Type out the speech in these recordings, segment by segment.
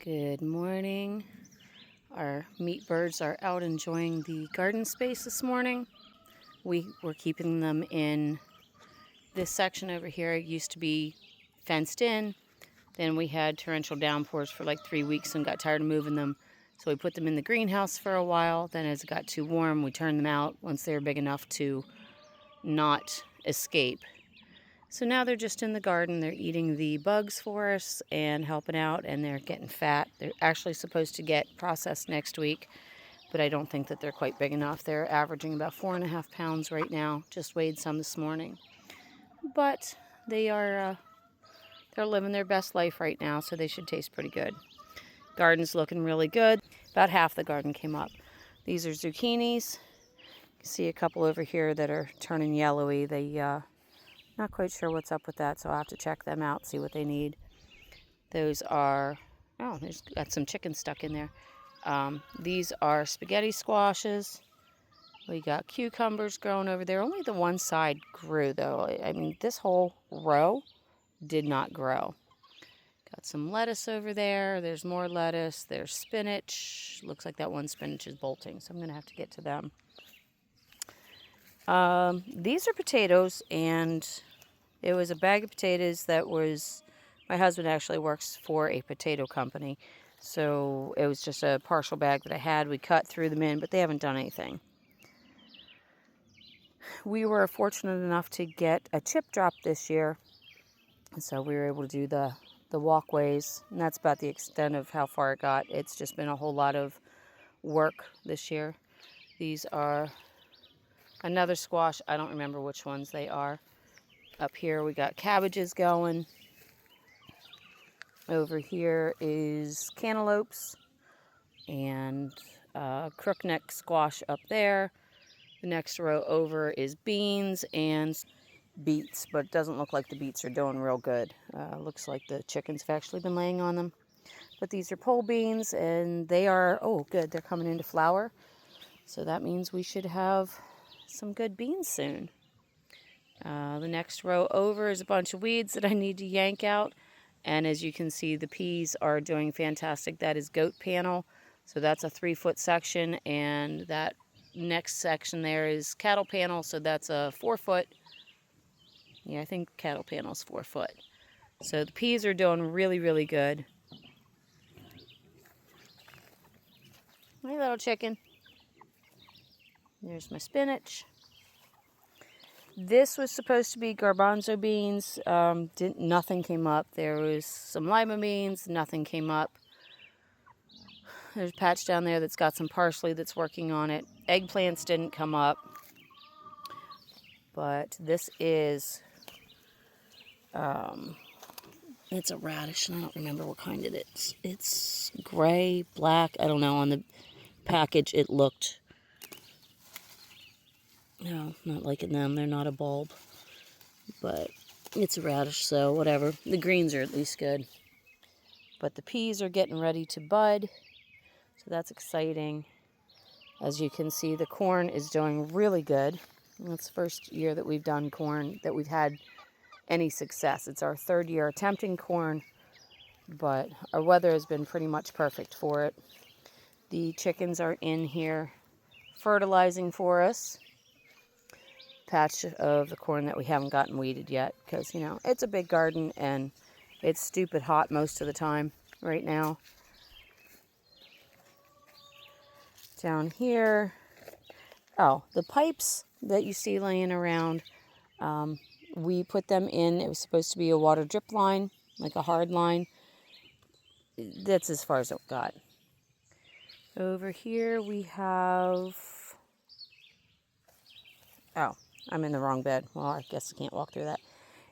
Good morning. Our meat birds are out enjoying the garden space this morning. We were keeping them in this section over here. It used to be fenced in. Then we had torrential downpours for like 3 weeks and got tired of moving them. So we put them in the greenhouse for a while. Then as it got too warm, we turned them out once they were big enough to not escape. So now they're just in the garden. They're eating the bugs for us and helping out, and they're getting fat. They're actually supposed to get processed next week, but I don't think that they're quite big enough. They're averaging about 4.5 pounds right now. Just weighed some this morning. But they are they're living their best life right now, so they should taste pretty good. Garden's looking really good. About half the garden came up. These are zucchinis. You can see a couple over here that are turning yellowy. Not quite sure what's up with that, so I'll have to check them out, see what they need. Those are, oh, there's got some chicken stuck in there. These are spaghetti squashes. We got cucumbers growing over there. Only the one side grew, though. I mean, this whole row did not grow. Got some lettuce over there. There's more lettuce. There's spinach. Looks like that one spinach is bolting, so I'm going to have to get to them. These are potatoes, and it was a bag of potatoes that was, my husband actually works for a potato company, so it was just a partial bag that I had. We cut, threw them in, but they haven't done anything. We were fortunate enough to get a chip drop this year, and so we were able to do the walkways, and that's about the extent of how far it got. It's just been a whole lot of work this year. These are another squash. I don't remember which ones they are. Up here we got cabbages going. Over here is cantaloupes and crookneck squash up there. The next row over is beans and beets, but it doesn't look like the beets are doing real good. Looks like the chickens have actually been laying on them. But these are pole beans, and they are, oh good, they're coming into flower. So that means we should have some good beans soon. The next row over is a bunch of weeds that I need to yank out. And as you can see, the peas are doing fantastic. That is goat panel. So that's a 3-foot section. And that next section there is cattle panel. So that's a 4-foot. Yeah, I think cattle panel is 4 foot. So the peas are doing really, really good. Hey, little chicken. There's my spinach. This was supposed to be garbanzo beans. Nothing came up. There was some lima beans. Nothing came up. There's a patch down there that's got some parsley that's working on it. Eggplants didn't come up. But this is, it's a radish, and I don't remember what kind it is. It's gray, black. I don't know. On the package, it looked, no, not liking them. They're not a bulb. But it's a radish, so whatever. The greens are at least good. But the peas are getting ready to bud, so that's exciting. As you can see, the corn is doing really good. It's the first year that we've done corn, that we've had any success. It's our 3rd year attempting corn, but our weather has been pretty much perfect for it. The chickens are in here fertilizing for us. Patch of the corn that we haven't gotten weeded yet, because, you know, it's a big garden and it's stupid hot most of the time right now. Down here, oh, the pipes that you see laying around, we put them in. It was supposed to be a water drip line, like a hard line. That's as far as it got. Over here we have, oh, I'm in the wrong bed. Well, I guess I can't walk through that.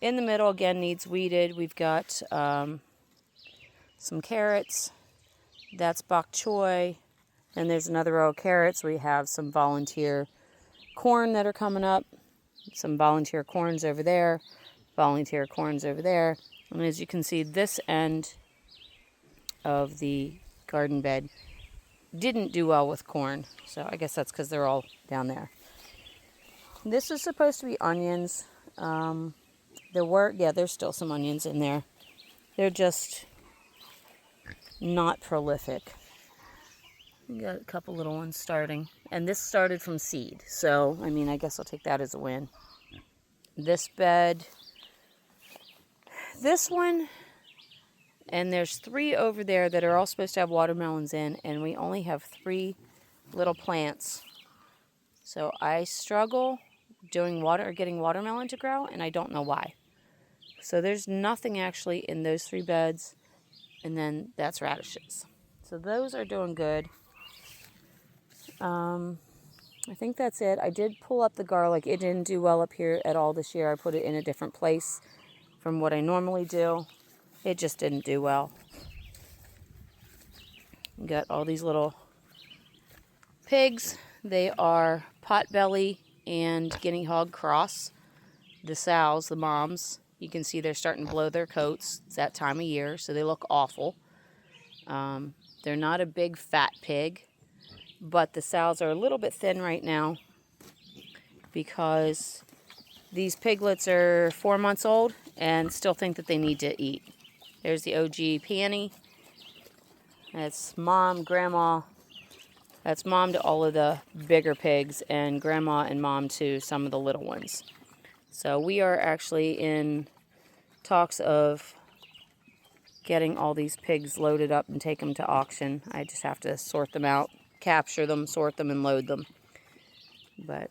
In the middle, again, needs weeded. We've got some carrots. That's bok choy. And there's another row of carrots. We have some volunteer corn that are coming up. Some volunteer corns over there. Volunteer corns over there. And as you can see, this end of the garden bed didn't do well with corn. So I guess that's because they're all down there. This is supposed to be onions. There's still some onions in there. They're just not prolific. We got a couple little ones starting. And this started from seed. So, I mean, I guess I'll take that as a win. This bed, this one, and there's 3 over there that are all supposed to have watermelons in, and we only have 3 little plants. So I struggle getting watermelon to grow, and I don't know why. So there's nothing actually in those 3 beds, and then that's radishes. So those are doing good. I think that's it. I did pull up the garlic. It didn't do well up here at all this year. I put it in a different place from what I normally do. It just didn't do well. Got all these little pigs. They are Potbelly and Guinea Hog cross. The sows, the moms, you can see they're starting to blow their coats. It's that time of year, so they look awful. They're not a big fat pig, but the sows are a little bit thin right now because these piglets are 4 months old and still think that they need to eat. There's the OG Panny. That's mom, grandma. That's mom to all of the bigger pigs and grandma and mom to some of the little ones. So we are actually in talks of getting all these pigs loaded up and take them to auction. I just have to sort them out, capture them, sort them, and load them. But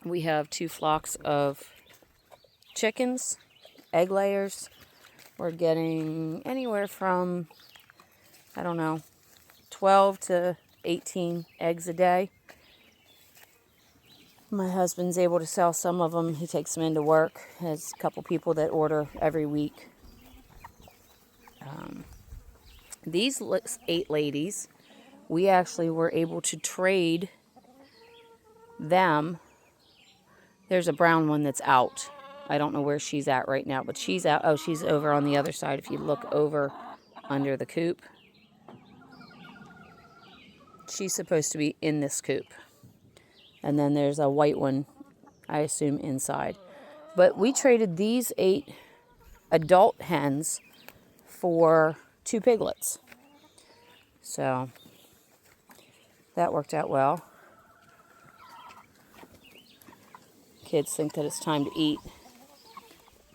we have 2 flocks of chickens, egg layers. We're getting anywhere from, I don't know, 12 to 18 eggs a day. My husband's able to sell some of them. He takes them into work. Has a couple people that order every week. These 8 ladies, we actually were able to trade them. There's a brown one that's out. I don't know where she's at right now, but she's out. Oh, she's over on the other side. If you look over under the coop, she's supposed to be in this coop. And then there's a white one, I assume, inside. But we traded these 8 adult hens for 2 piglets. So that worked out well. Kids think that it's time to eat.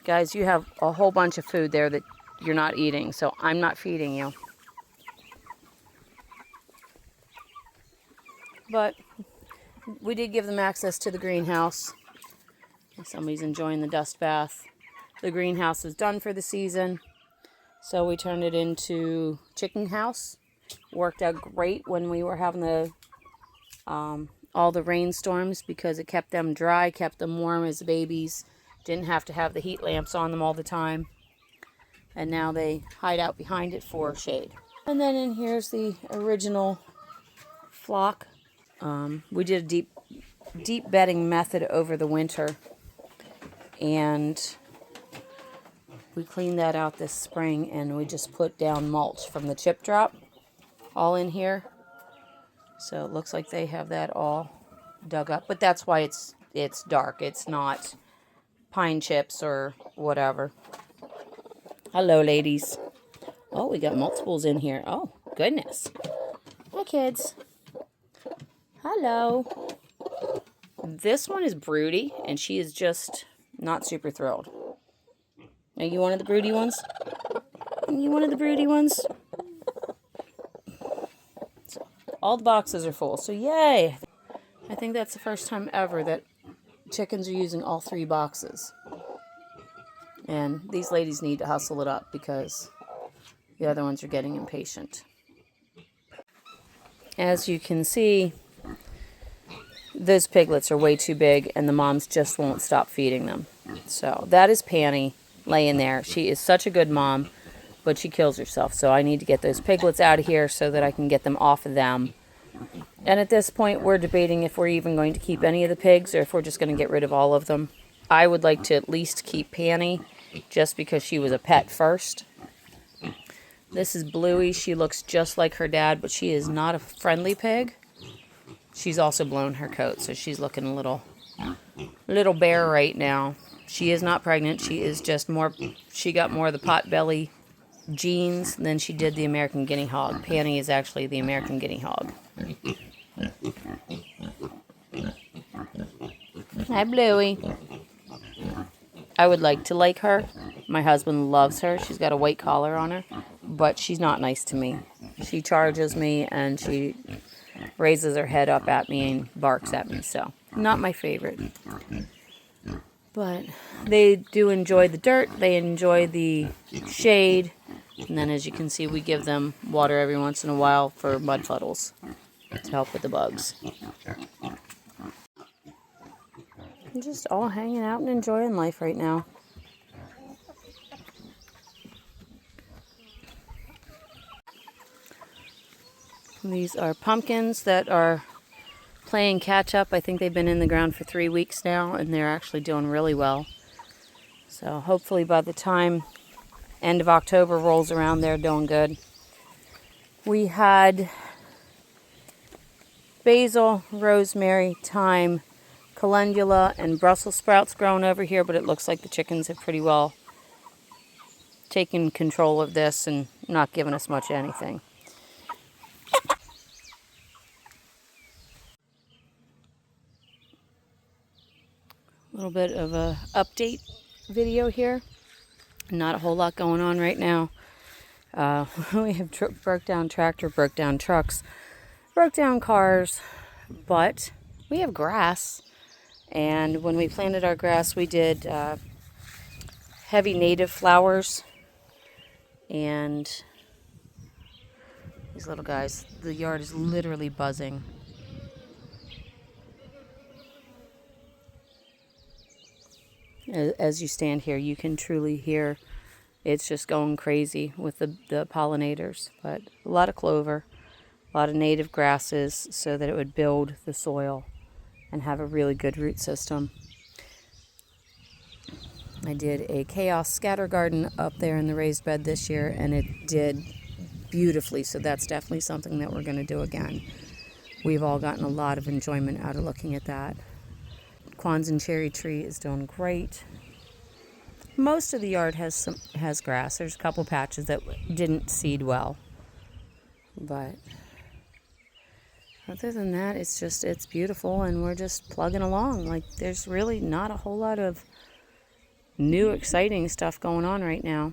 Guys, you have a whole bunch of food there that you're not eating, so I'm not feeding you. But we did give them access to the greenhouse. Somebody's enjoying the dust bath. The greenhouse is done for the season, so we turned it into chicken house. Worked out great when we were having the all the rainstorms because it kept them dry, kept them warm as babies. Didn't have to have the heat lamps on them all the time. And now they hide out behind it for shade. And then in here's the original flock. We did a deep bedding method over the winter. And we cleaned that out this spring, and we just put down mulch from the chip drop all in here. So it looks like they have that all dug up. But that's why it's dark. It's not pine chips or whatever. Hello, ladies. Oh, we got multiples in here. Oh, goodness. Hi, kids. Hello. This one is broody, and she is just not super thrilled. Are you one of the broody ones? Are you one of the broody ones? So, all the boxes are full, so yay! I think that's the first time ever that chickens are using all 3 boxes. And these ladies need to hustle it up because the other ones are getting impatient. As you can see, those piglets are way too big and the moms just won't stop feeding them. So that is Panny laying there. She is such a good mom, but she kills herself. So I need to get those piglets out of here so that I can get them off of them. And at this point, we're debating if we're even going to keep any of the pigs or if we're just going to get rid of all of them. I would like to at least keep Panny just because she was a pet first. This is Bluey. She looks just like her dad, but she is not a friendly pig. She's also blown her coat, so she's looking a little bare right now. She is not pregnant. She is just more, she got more of the pot belly jeans, and then she did the American Guinea Hog. Panny is actually the American Guinea Hog. Hi, Bluey. I would like to like her. My husband loves her. She's got a white collar on her, but she's not nice to me. She charges me and she raises her head up at me and barks at me, so not my favorite. But they do enjoy the dirt, they enjoy the shade, and then as you can see, we give them water every once in a while for mud puddles to help with the bugs. They're just all hanging out and enjoying life right now. These are pumpkins that are playing catch up. I think they've been in the ground for 3 weeks now, and they're actually doing really well. So hopefully by the time end of October rolls around, they're doing good. We had basil, rosemary, thyme, calendula, and Brussels sprouts growing over here, but it looks like the chickens have pretty well taken control of this and not given us much anything. A little bit of a update video here. Not a whole lot going on right now. We have broke down tractor, broke down trucks, broke down cars, but we have grass. And when we planted our grass, we did heavy native flowers and these little guys. The yard is literally buzzing. As you stand here, you can truly hear it's just going crazy with the pollinators. But a lot of clover, a lot of native grasses so that it would build the soil and have a really good root system. I did a chaos scatter garden up there in the raised bed this year, and it did beautifully, so that's definitely something that we're going to do again. We've all gotten a lot of enjoyment out of looking at that. Kwanzaa cherry tree is doing great. Most of the yard has grass. There's a couple patches that didn't seed well, but other than that, it's beautiful, and we're just plugging along. Like, there's really not a whole lot of new exciting stuff going on right now.